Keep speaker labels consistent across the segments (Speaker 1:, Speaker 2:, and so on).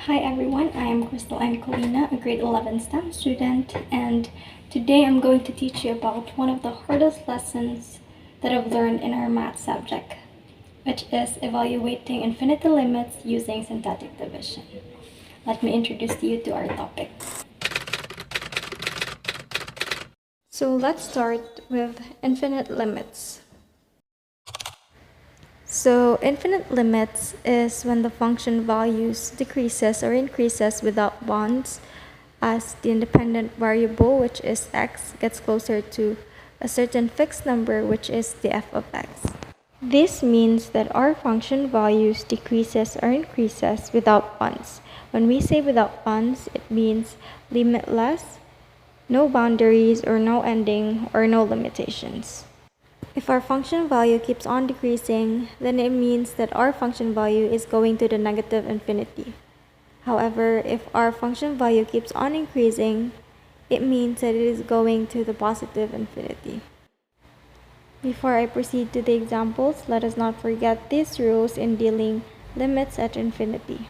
Speaker 1: Hi everyone, I am Kristel and Colina, a grade 11 STEM student, and today I'm going to teach you about one of the hardest lessons that I've learned in our math subject, which is evaluating infinity limits using synthetic division. Let me introduce you to our topic. So let's start with infinite limits. So infinite limits is when the function values decreases or increases without bounds as the independent variable, which is x, gets closer to a certain fixed number, which is the f of x. This means that our function values decreases or increases without bounds. When we say without bounds, it means limitless, no boundaries or no ending or no limitations. If our function value keeps on decreasing, then it means that our function value is going to the negative infinity. However, if our function value keeps on increasing, it means that it is going to the positive infinity. Before I proceed to the examples, let us not forget these rules in dealing limits at infinity.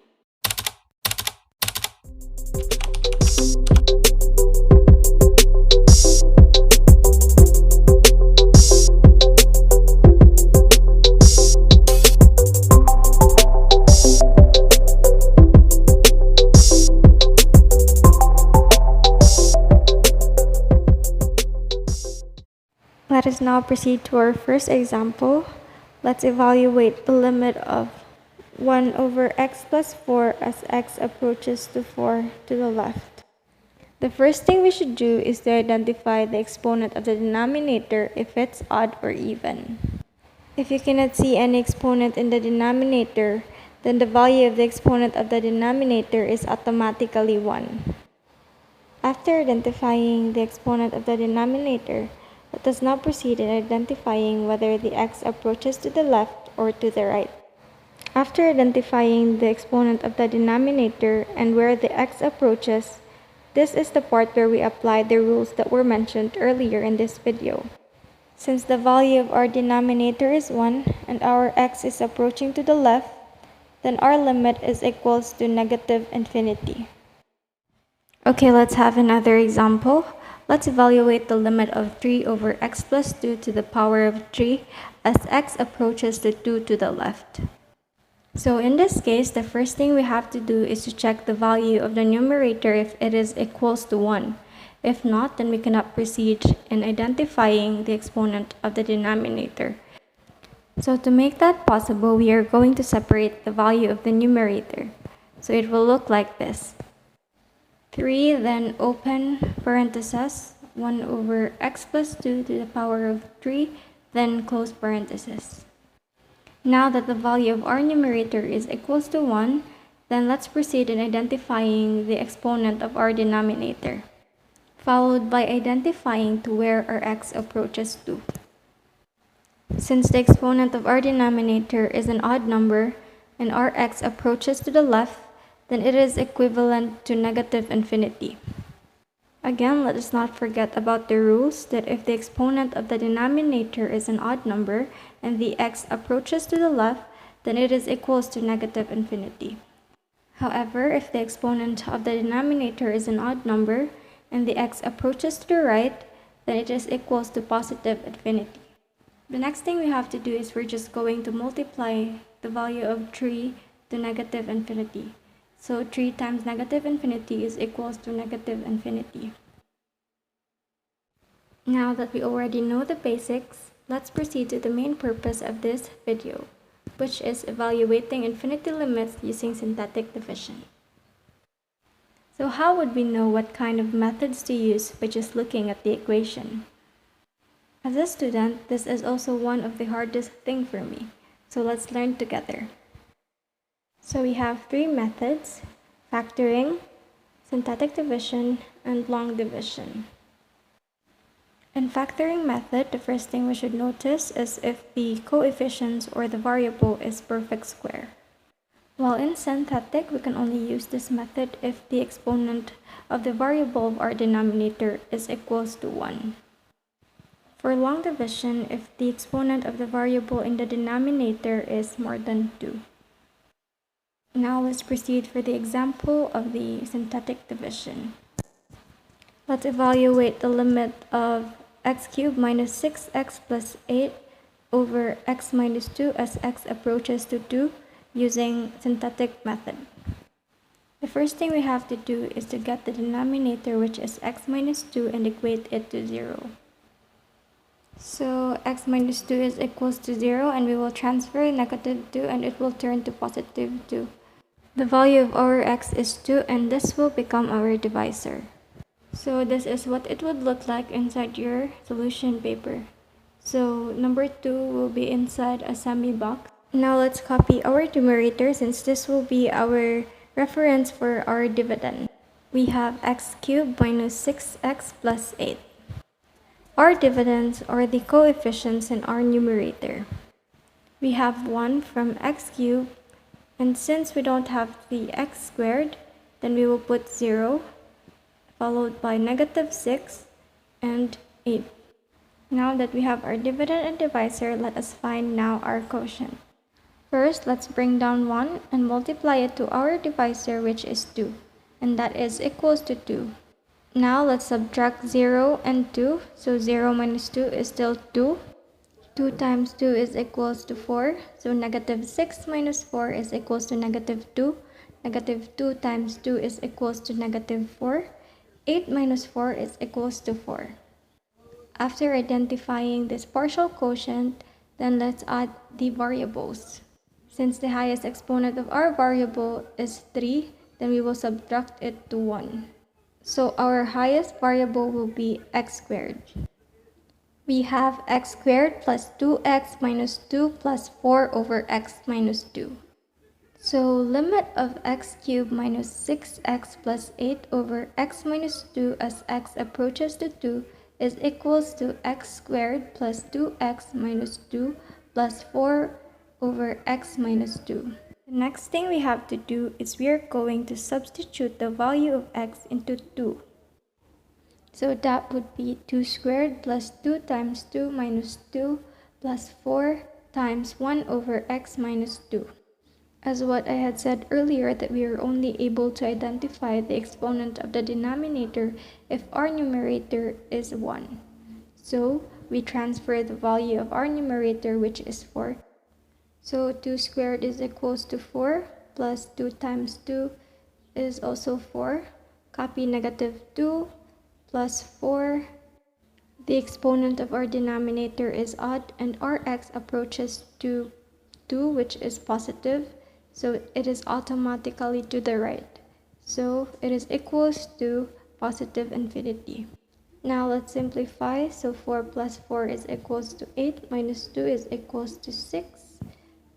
Speaker 1: Let us now proceed to our first example. Let's evaluate the limit of 1 over x plus 4 as x approaches to 4 to the left. The first thing we should do is to identify the exponent of the denominator if it's odd or even. If you cannot see any exponent in the denominator, then the value of the exponent of the denominator is automatically 1. After identifying the exponent of the denominator, let us now proceed in identifying whether the x approaches to the left or to the right. After identifying the exponent of the denominator and where the x approaches, this is the part where we apply the rules that were mentioned earlier in this video. Since the value of our denominator is 1 and our x is approaching to the left, then our limit is equals to negative infinity. Okay, let's have another example. Let's evaluate the limit of 3 over x plus 2 to the power of 3 as x approaches the 2 to the left. So in this case, the first thing we have to do is to check the value of the numerator if it is equals to 1. If not, then we cannot proceed in identifying the exponent of the denominator. So to make that possible, we are going to separate the value of the numerator. So it will look like this. 3, then open parenthesis, 1 over x plus 2 to the power of 3, then close parenthesis. Now that the value of our numerator is equals to 1, then let's proceed in identifying the exponent of our denominator, followed by identifying to where our x approaches to. Since the exponent of our denominator is an odd number and our x approaches to the left, then it is equivalent to negative infinity. Again, let us not forget about the rules that if the exponent of the denominator is an odd number and the x approaches to the left, then it is equals to negative infinity. However, if the exponent of the denominator is an odd number and the x approaches to the right, then it is equals to positive infinity. The next thing we have to do is we're just going to multiply the value of 3 to negative infinity. So 3 times negative infinity is equals to negative infinity. Now that we already know the basics, let's proceed to the main purpose of this video, which is evaluating infinity limits using synthetic division. So how would we know what kind of methods to use by just looking at the equation? As a student, this is also one of the hardest things for me, so let's learn together. So we have 3 methods: factoring, synthetic division, and long division. In factoring method, the first thing we should notice is if the coefficients or the variable is perfect square. While in synthetic, we can only use this method if the exponent of the variable of our denominator is equals to 1. For long division, if the exponent of the variable in the denominator is more than 2. Now let's proceed for the example of the synthetic division. Let's evaluate the limit of x cubed minus 6x plus 8 over x minus 2 as x approaches to 2 using synthetic method. The first thing we have to do is to get the denominator, which is x minus 2, and equate it to 0. So x minus 2 is equals to 0, and we will transfer negative 2 and it will turn to positive 2. The value of our x is 2 and this will become our divisor. So this is what it would look like inside your solution paper. So number 2 will be inside a semi-box. Now let's copy our numerator since this will be our reference for our dividend. We have x cubed minus 6x plus 8. Our dividends are the coefficients in our numerator. We have 1 from x cubed, and since we don't have the x squared, then we will put 0, followed by negative 6 and 8. Now that we have our dividend and divisor, let us find now our quotient. First, let's bring down 1 and multiply it to our divisor, which is 2, and that is equals to 2. Now let's subtract 0 and 2, so 0 minus 2 is still 2. 2 times 2 is equals to 4, so negative 6 minus 4 is equals to negative 2. Negative 2 times 2 is equals to negative 4. 8 minus 4 is equals to 4. After identifying this partial quotient, then let's add the variables. Since the highest exponent of our variable is 3, then we will subtract it to 1. So our highest variable will be x squared. We have x squared plus 2x minus 2 plus 4 over x minus 2. So limit of x cubed minus 6x plus 8 over x minus 2 as x approaches to 2 is equals to x squared plus 2x minus 2 plus 4 over x minus 2. The next thing we have to do is we are going to substitute the value of x into 2. So that would be 2 squared plus 2 times 2 minus 2 plus 4 times 1 over x minus 2. As what I had said earlier, that we are only able to identify the exponent of the denominator if our numerator is 1. So we transfer the value of our numerator, which is 4. So 2 squared is equals to 4 plus 2 times 2 is also 4. Copy negative 2 plus 4. The exponent of our denominator is odd and our x approaches to 2, which is positive. So it is automatically to the right. So it is equals to positive infinity. Now let's simplify. So 4 plus 4 is equals to 8 minus 2 is equals to 6.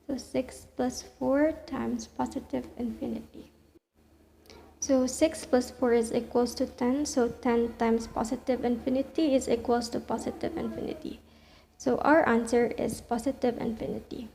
Speaker 1: So 6 plus 4 times positive infinity. So 6 plus 4 is equals to 10. So 10 times positive infinity is equals to positive infinity. So our answer is positive infinity.